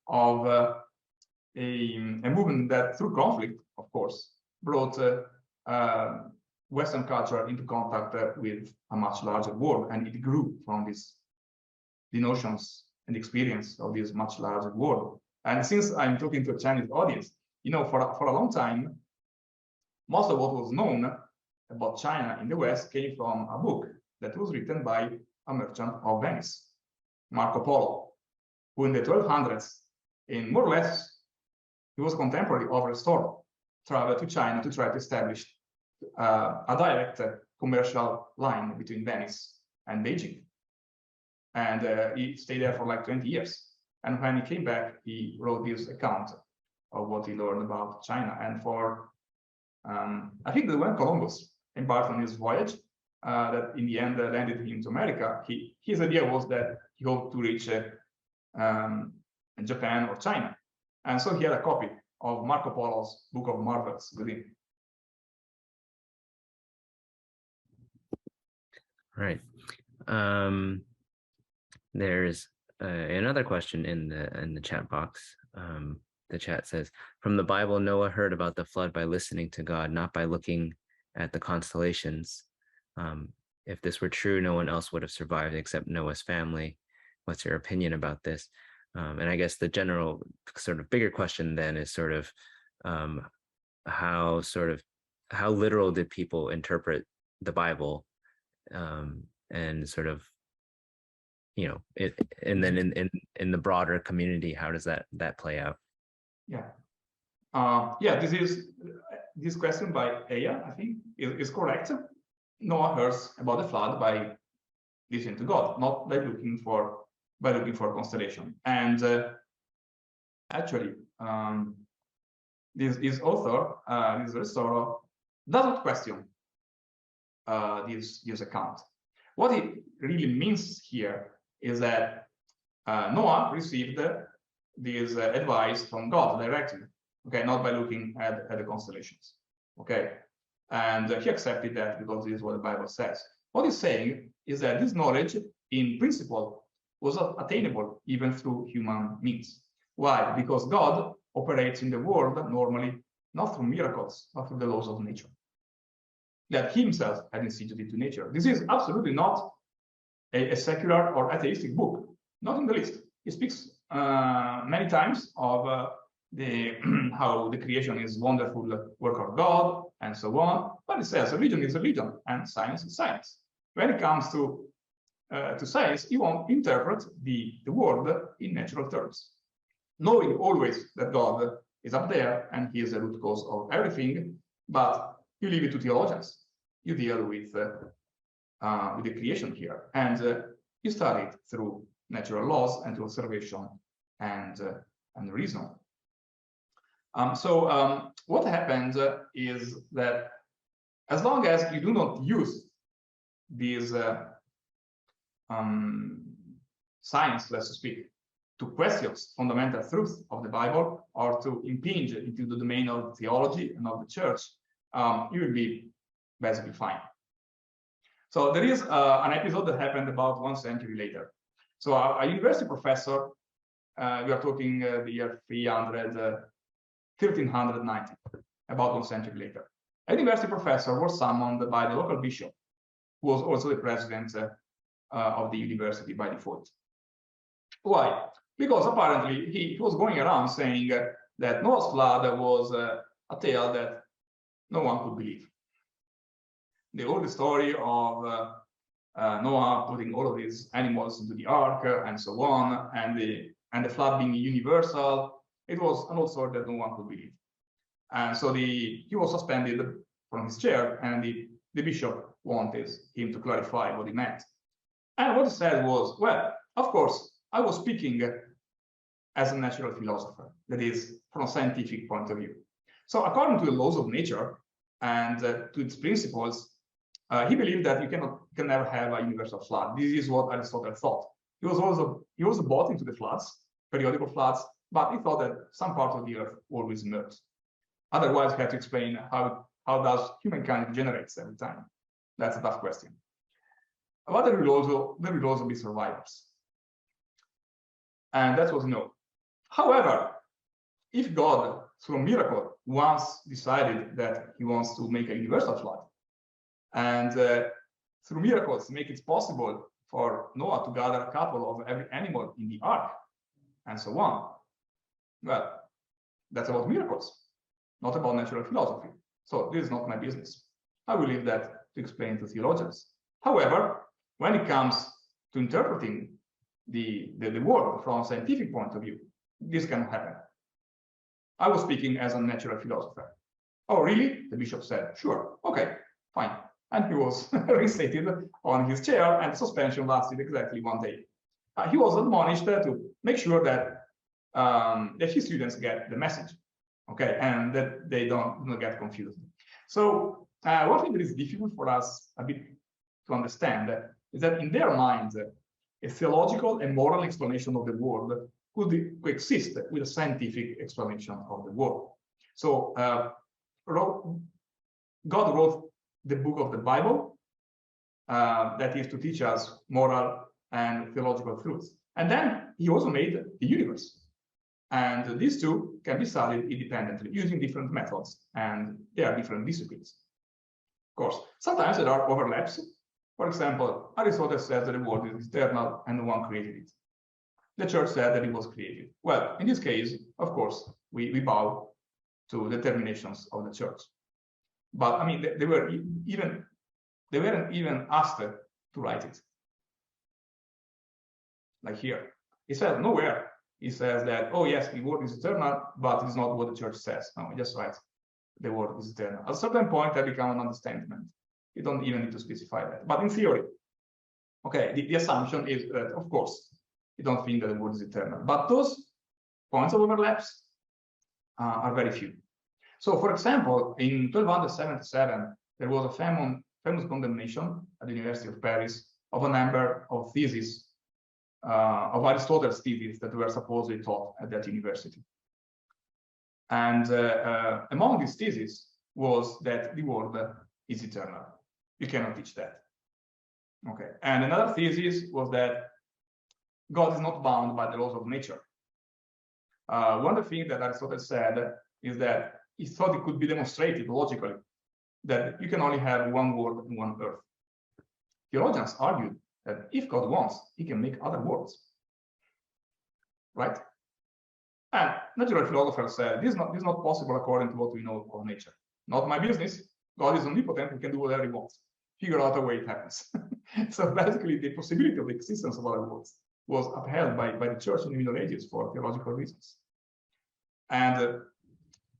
[SPEAKER 2] of a movement that, through conflict, of course, brought Western culture into contact with a much larger world, and it grew from the notions and experience of this much larger world. And since I'm talking to a Chinese audience, you know, for a long time, most of what was known about China in the West came from a book that was written by a merchant of Venice, Marco Polo, who in the 1200s, in more or less, he was contemporary of Aristotle, traveled to China to try to establish a direct commercial line between Venice and Beijing. And he stayed there for like 20 years. And when he came back, he wrote this account of what he learned about China. And for, I think that when Columbus embarked on his voyage, that in the end landed him to America, his idea was that he hoped to reach Japan or China. And so he had a copy of Marco Polo's Book of Marvels with him.
[SPEAKER 1] Right. There's another question in the chat box. The chat says, from the Bible, Noah heard about the flood by listening to God, not by looking at the constellations. If this were true, no one else would have survived except Noah's family. What's your opinion about this? And I guess the general sort of bigger question then is sort of how literal did people interpret the Bible, and sort of, you know, and then in the broader community, how does that play out?
[SPEAKER 2] Yeah, yeah. This is this question by Aya, I think, is correct. Noah hears about the flood by listening to God, not by looking for constellation. And actually, this author, this restorer, does not question this account. What it really means here is that Noah received this advice from God directly, okay, not by looking at the constellations, okay, and he accepted that because this is what the Bible says. What he's saying is that this knowledge, in principle, was attainable even through human means. Why? Because God operates in the world normally not through miracles, but through the laws of nature that he himself had instituted to nature. This is absolutely not a secular or atheistic book, not in the least. He speaks many times of how the creation is wonderful work of God and so on, but it says religion is religion and science is science. When it comes to science, he won't interpret the world in natural terms, knowing always that God is up there and he is the root cause of everything, but you leave it to theologians. You deal with the creation here, and you study it through natural laws and through observation and reason. So what happens is that as long as you do not use these science, let's speak, to question fundamental truths of the Bible or to impinge into the domain of theology and of the church, you will be basically fine. So there is an episode that happened about 1 century later. So a university professor, we are talking the year 1390, about 1 century later. A university professor was summoned by the local bishop, who was also the president of the university by default. Why? Because apparently he was going around saying that Noah's flood was a tale that no one could believe. The old story of Noah putting all of these animals into the ark and so on, and the flood being universal, it was an old story that no one could believe. And so he was suspended from his chair, and the bishop wanted him to clarify what he meant. And what he said was, well, of course, I was speaking as a natural philosopher, that is, from a scientific point of view. So according to the laws of nature and to its principles, he believed that you can never have a universal flood. This is what Aristotle thought. He also bought into the floods, periodical floods, but he thought that some part of the earth always emerged. Otherwise, he had to explain how does humankind generates every time. That's a tough question. But there will also be survivors. And that's what we know. However, if God, through a miracle, once decided that he wants to make a universal flood, and through miracles make it possible for Noah to gather a couple of every animal in the ark, and so on, well, that's about miracles, not about natural philosophy. So this is not my business. I will leave that to explain to theologians. However, when it comes to interpreting the world from a scientific point of view, this can happen. I was speaking as a natural philosopher. Oh, really? The bishop said, sure, okay, fine. And he was reinstated on his chair, and the suspension lasted exactly 1 day. He was admonished to make sure that his students get the message, okay, and that they don't get confused. So one thing that is difficult for us a bit to understand is that in their minds, a theological and moral explanation of the world could coexist with a scientific explanation of the world. So God wrote the book of the Bible, that is to teach us moral and theological truths. And then he also made the universe. And these two can be studied independently using different methods, and they are different disciplines. Of course, sometimes there are overlaps. For example, Aristotle says that the world is eternal and no one created it. The church said that it was created. Well, in this case, of course, we bow to determinations of the church. But I mean, they weren't even asked to write it. Like here, he says nowhere. He says that, oh yes, the world is eternal, but it's not what the church says. No, he just writes, the world is eternal. At a certain point, that becomes an understatement. You don't even need to specify that. But in theory, okay, the assumption is that, of course, you don't think that the world is eternal. But those points of overlaps are very few. So, for example, in 1277, there was a famous condemnation at the University of Paris of a number of theses, of Aristotle's theses that were supposedly taught at that university. And among these theses was that the world is eternal. You cannot teach that. Okay. And another thesis was that God is not bound by the laws of nature. One of the things that Aristotle said is that he thought it could be demonstrated logically that you can only have one world and one earth. Theologians argued that if God wants, he can make other worlds. Right? And natural philosophers said this is not possible according to what we know of nature. Not my business. God is omnipotent, he can do whatever he wants. Figure out a way it happens. So basically, the possibility of the existence of other worlds was upheld by the church in the Middle Ages for theological reasons. And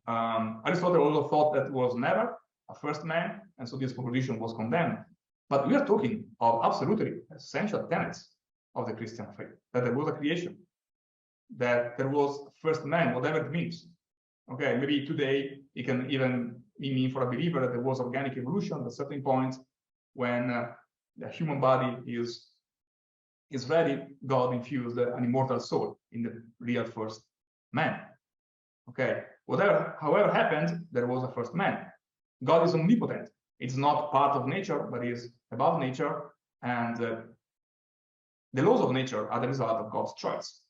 [SPEAKER 2] Aristotle also thought that was never a first man, and so this proposition was condemned. But we are talking of absolutely essential tenets of the Christian faith, that there was a creation, that there was first man, whatever it means. Okay, maybe today it can even mean for a believer that there was organic evolution at a certain point when the human body is ready, God infused an immortal soul in the real first man. Okay, however happened, there was a first man. God is omnipotent. It's not part of nature, but is above nature, and the laws of nature are the result of God's choice.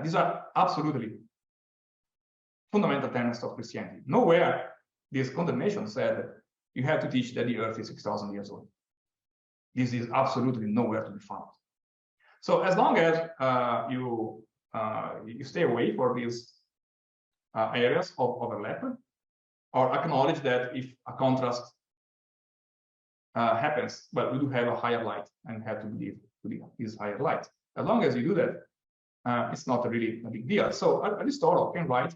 [SPEAKER 2] These are absolutely fundamental tenets of Christianity. Nowhere this condemnation said you have to teach that the earth is 6,000 years old. This is absolutely nowhere to be found. So as long as you stay away from these areas of overlap, or acknowledge that if a contrast happens, but we do have a higher light and have to believe this higher light. As long as you do that, it's not really a big deal. So Aristotle can write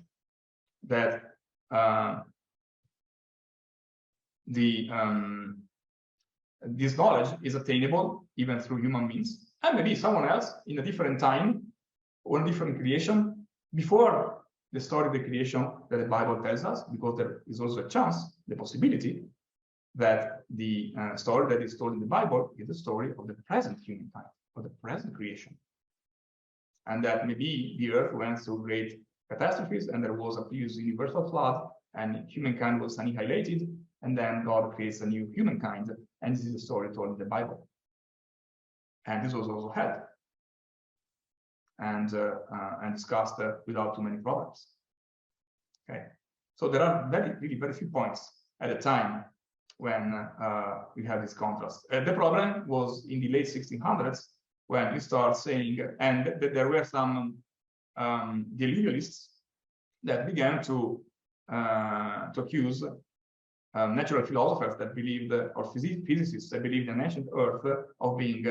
[SPEAKER 2] that this knowledge is attainable even through human means, and maybe someone else in a different time or a different creation before the story of the creation that the Bible tells us, because there is also a chance, the possibility that the story that is told in the Bible is the story of the present humankind, of the present creation. And that maybe the earth went through great catastrophes and there was a previous universal flood and humankind was annihilated, and then God creates a new humankind, and this is the story told in the Bible. And this was also held and discussed without too many problems. Okay, so there are really very few points at a time when we have this contrast. The problem was in the late 1600s when you start saying, and there were some delirialists that began to accuse natural philosophers that believed, or physicists that believed in ancient Earth of being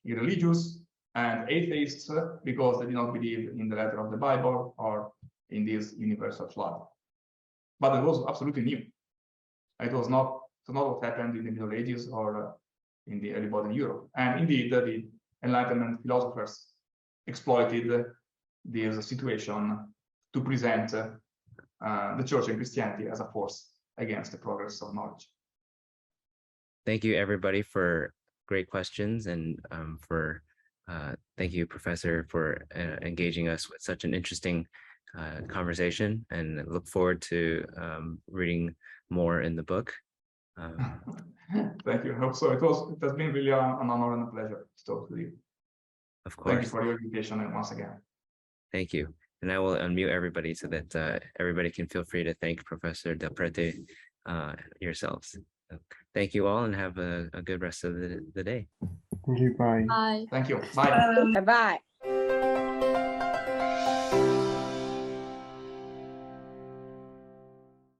[SPEAKER 2] irreligious and atheists because they did not believe in the letter of the Bible or in this universal flood. But it was absolutely new. It was not what happened in the Middle Ages or in the early modern Europe. And indeed, the Enlightenment philosophers exploited this situation to present the Church and Christianity as a force against the progress of knowledge.
[SPEAKER 1] Thank you, everybody, for great questions, and thank you, Professor, for engaging us with such an interesting conversation, and look forward to reading more in the book.
[SPEAKER 2] Thank you. I hope so. It has been really an honor and a pleasure to talk with you.
[SPEAKER 1] Of course.
[SPEAKER 2] Thank you for your invitation, and once again.
[SPEAKER 1] Thank you. And I will unmute everybody so that everybody can feel free to thank Professor Dal Prete yourselves. So, thank you all, and have a good rest of the day.
[SPEAKER 3] Thank you. Bye.
[SPEAKER 4] Bye.
[SPEAKER 2] Thank you. Bye.
[SPEAKER 5] Bye-bye.